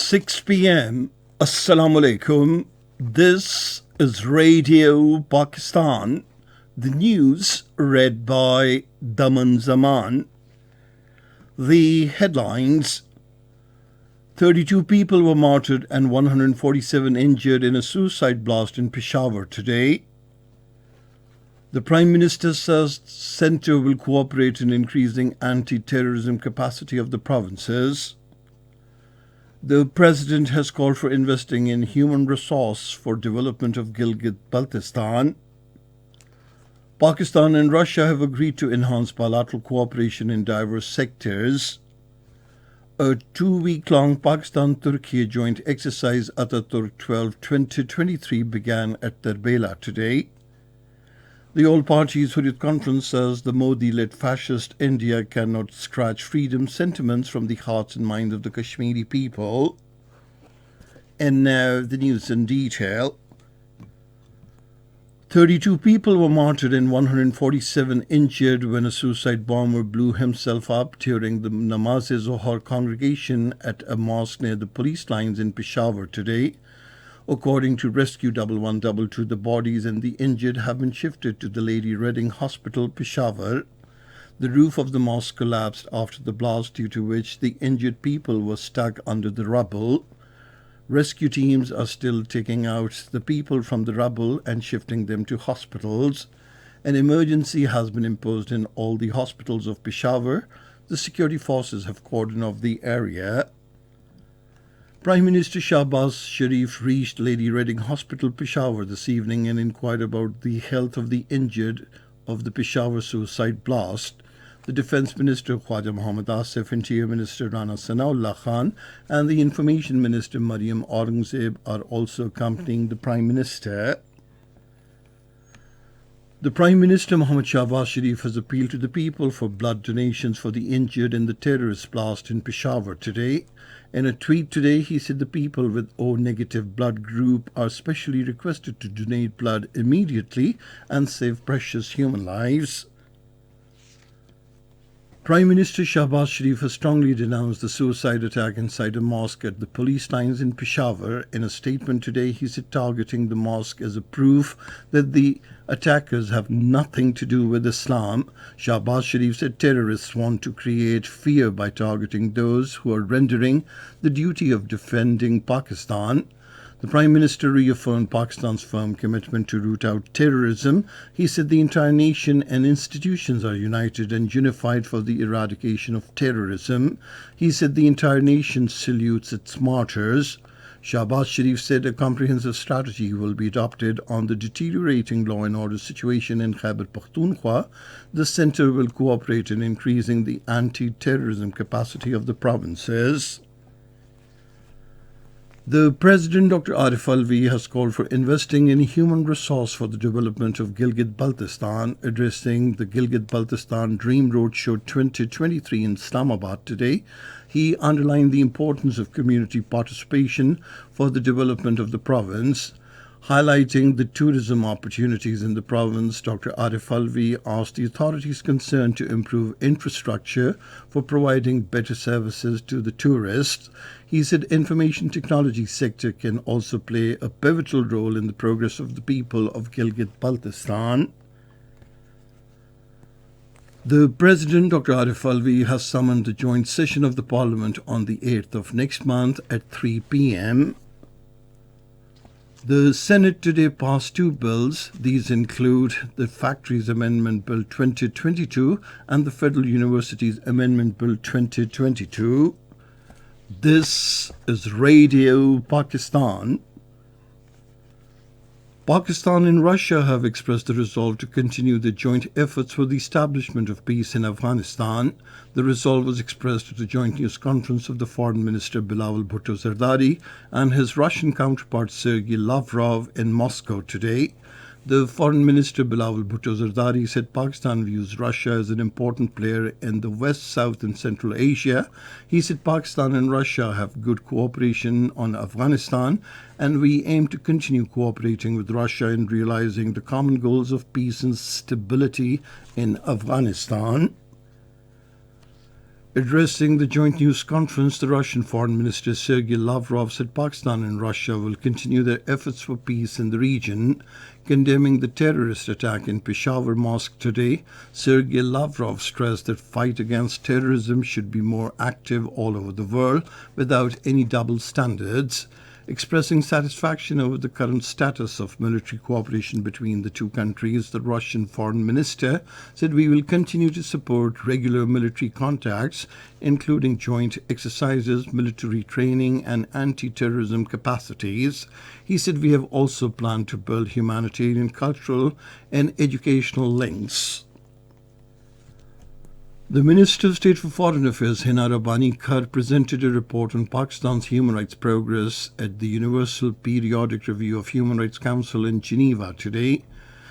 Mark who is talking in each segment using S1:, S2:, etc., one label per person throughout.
S1: 6 p.m. Assalamu alaikum. This is Radio Pakistan. The news read by Daman Zaman. The headlines: 32 people were martyred and 147 injured in a suicide blast in Peshawar today. The Prime Minister says the centre will cooperate in increasing anti-terrorism capacity of the provinces. The President has called for investing in human resource for development of Gilgit-Baltistan. Pakistan and Russia have agreed to enhance bilateral cooperation in diverse sectors. A 2-week-long Pakistan-Turkey joint exercise Ataturk 12 2023 began at Terbela today. The All Parties Hurriyat Conference says the Modi-led fascist India cannot scratch freedom sentiments from the hearts and minds of the Kashmiri people. And now the news in detail. 32 people were martyred and 147 injured when a suicide bomber blew himself up during the Namaz-e-Zohar congregation at a mosque near the police lines in Peshawar today. According to Rescue 1122, the bodies and the injured have been shifted to the Lady Reading Hospital, Peshawar. The roof of the mosque collapsed after the blast, due to which the injured people were stuck under the rubble. Rescue teams are still taking out the people from the rubble and shifting them to hospitals. An emergency has been imposed in all the hospitals of Peshawar. The security forces have cordoned off the area. Prime Minister Shahbaz Sharif reached Lady Reading Hospital, Peshawar this evening and inquired about the health of the injured of the Peshawar suicide blast. The Defence Minister Khwaja Mohammad Asif, Interior Minister Rana Sanaullah Khan and the Information Minister Maryam Aurangzeb are also accompanying the Prime Minister. The Prime Minister Mohammad Shahbaz Sharif has appealed to the people for blood donations for the injured in the terrorist blast in Peshawar today. In a tweet today, he said the people with O-negative blood group are specially requested to donate blood immediately and save precious human lives. Prime Minister Shahbaz Sharif has strongly denounced the suicide attack inside a mosque at the police lines in Peshawar. In a statement today, he said targeting the mosque as a proof that the attackers have nothing to do with Islam. Shahbaz Sharif said terrorists want to create fear by targeting those who are rendering the duty of defending Pakistan. The Prime Minister reaffirmed Pakistan's firm commitment to root out terrorism. He said the entire nation and institutions are united and unified for the eradication of terrorism. He said the entire nation salutes its martyrs. Shahbaz Sharif said a comprehensive strategy will be adopted on the deteriorating law and order situation in Khyber Pakhtunkhwa. The centre will cooperate in increasing the anti-terrorism capacity of the provinces. The President, Dr. Arif Alvi, has called for investing in human resource for the development of Gilgit-Baltistan. Addressing the Gilgit-Baltistan Dream Roadshow 2023 in Islamabad today, he underlined the importance of community participation for the development of the province. Highlighting the tourism opportunities in the province, Dr. Arif Alvi asked the authorities concerned to improve infrastructure for providing better services to the tourists. He said information technology sector can also play a pivotal role in the progress of the people of Gilgit-Baltistan. The President, Dr. Arif Alvi, has summoned a joint session of the Parliament on the 8th of next month at 3 p.m. The Senate today passed 2 bills. These include the Factories Amendment Bill 2022 and the Federal Universities Amendment Bill 2022. This is Radio Pakistan. Pakistan and Russia have expressed the resolve to continue the joint efforts for the establishment of peace in Afghanistan. The resolve was expressed at a joint news conference of the Foreign Minister Bilawal Bhutto Zardari and his Russian counterpart Sergei Lavrov in Moscow today. The Foreign Minister Bilawal Bhutto Zardari said Pakistan views Russia as an important player in the West, South and Central Asia. He said Pakistan and Russia have good cooperation on Afghanistan and we aim to continue cooperating with Russia in realizing the common goals of peace and stability in Afghanistan. Addressing the joint news conference, the Russian Foreign Minister Sergei Lavrov said Pakistan and Russia will continue their efforts for peace in the region, condemning the terrorist attack in Peshawar Mosque today. Sergei Lavrov stressed that fight against terrorism should be more active all over the world without any double standards. Expressing satisfaction over the current status of military cooperation between the two countries, the Russian foreign minister said we will continue to support regular military contacts, including joint exercises, military training, and anti-terrorism capacities. He said we have also planned to build humanitarian, cultural, and educational links. The Minister of State for Foreign Affairs, Hina Rabbani Kar, presented a report on Pakistan's human rights progress at the Universal Periodic Review of Human Rights Council in Geneva today.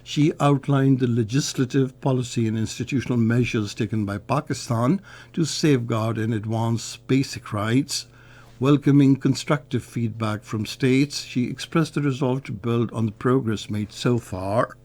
S1: She outlined the legislative, policy and institutional measures taken by Pakistan to safeguard and advance basic rights. Welcoming constructive feedback from states, she expressed the resolve to build on the progress made so far.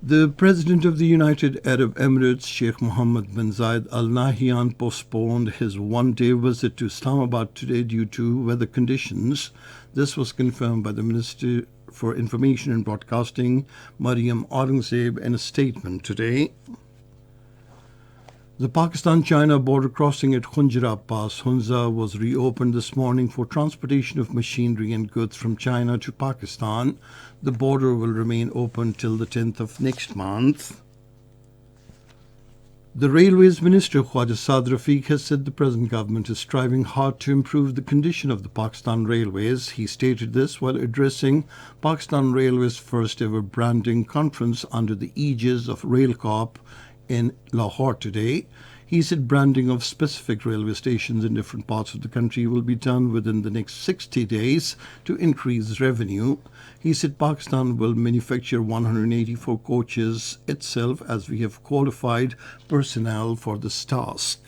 S1: The President of the United Arab Emirates, Sheikh Mohammed bin Zayed Al Nahyan, postponed his one-day visit to Islamabad today due to weather conditions. This was confirmed by the Minister for Information and Broadcasting, Mariam Aurangzeb, in a statement today. The Pakistan-China border crossing at Khunjra Pass, Hunza, was reopened this morning for transportation of machinery and goods from China to Pakistan. The border will remain open till the 10th of next month. The Railways Minister, Khwaja Saad Rafiq, has said the present government is striving hard to improve the condition of the Pakistan Railways. He stated this while addressing Pakistan Railways' first ever branding conference under the aegis of RailCorp in Lahore today. He said branding of specific railway stations in different parts of the country will be done within the next 60 days to increase revenue. He said Pakistan will manufacture 184 coaches itself, as we have qualified personnel for this task.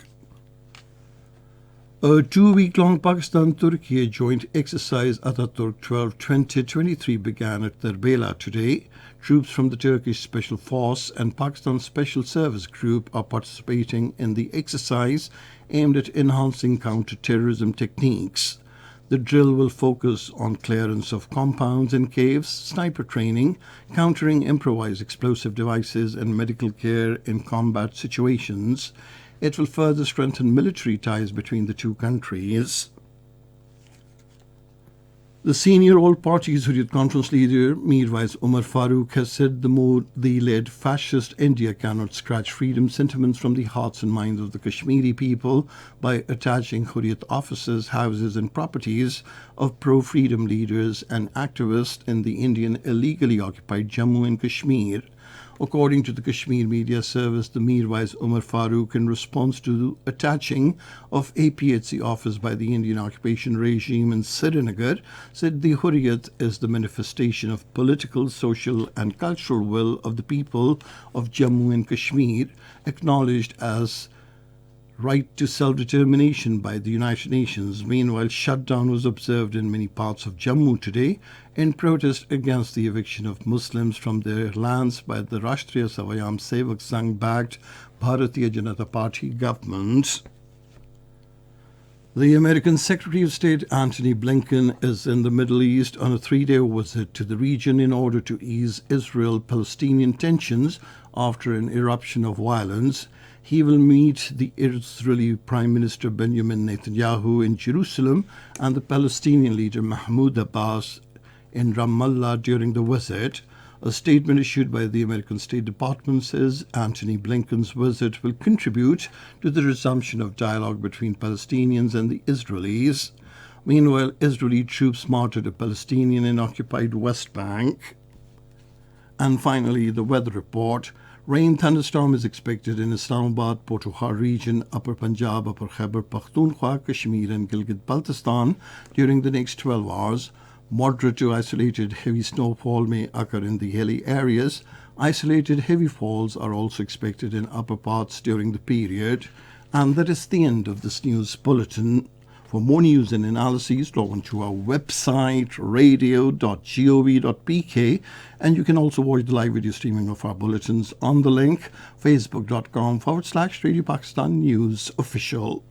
S1: A 2-week-long Pakistan-Turkey joint exercise Ataturk 12-2023 began at Terbela today. Troops from the Turkish Special Force and Pakistan Special Service Group are participating in the exercise aimed at enhancing counter-terrorism techniques. The drill will focus on clearance of compounds and caves, sniper training, countering improvised explosive devices, and medical care in combat situations. It will further strengthen military ties between the two countries. The senior all-parties Hurriyat Conference leader, Mirwais Umar Farooq, has said the Modi-led fascist India cannot scratch freedom sentiments from the hearts and minds of the Kashmiri people by attaching Hurriyat offices, houses and properties of pro-freedom leaders and activists in the Indian illegally occupied Jammu and Kashmir. According to the Kashmir Media Service, the Mirwais Umar Farooq, in response to the attaching of APHC office by the Indian occupation regime in Srinagar, said the Hurriyat is the manifestation of political, social and cultural will of the people of Jammu and Kashmir, acknowledged as right to self-determination by the United Nations. Meanwhile, shutdown was observed in many parts of Jammu today in protest against the eviction of Muslims from their lands by the Rashtriya Swayam Sevak Sangh-backed Bharatiya Janata Party government. The American Secretary of State Antony Blinken is in the Middle East on a 3-day visit to the region in order to ease Israel-Palestinian tensions after an eruption of violence. He will meet the Israeli Prime Minister Benjamin Netanyahu in Jerusalem and the Palestinian leader Mahmoud Abbas in Ramallah during the visit. A statement issued by the American State Department says Antony Blinken's visit will contribute to the resumption of dialogue between Palestinians and the Israelis. Meanwhile, Israeli troops martyred a Palestinian in occupied West Bank. And finally, the weather report. Rain thunderstorm is expected in Islamabad, Potohar region, Upper Punjab, Upper Khyber Pakhtunkhwa, Kashmir and Gilgit-Baltistan during the next 12 hours. Moderate to isolated heavy snowfall may occur in the hilly areas. Isolated heavy falls are also expected in upper parts during the period. And that is the end of this news bulletin. For more news and analyses, log on to our website, radio.gov.pk, and you can also watch the live video streaming of our bulletins on the link facebook.com/Radio Pakistan News Official.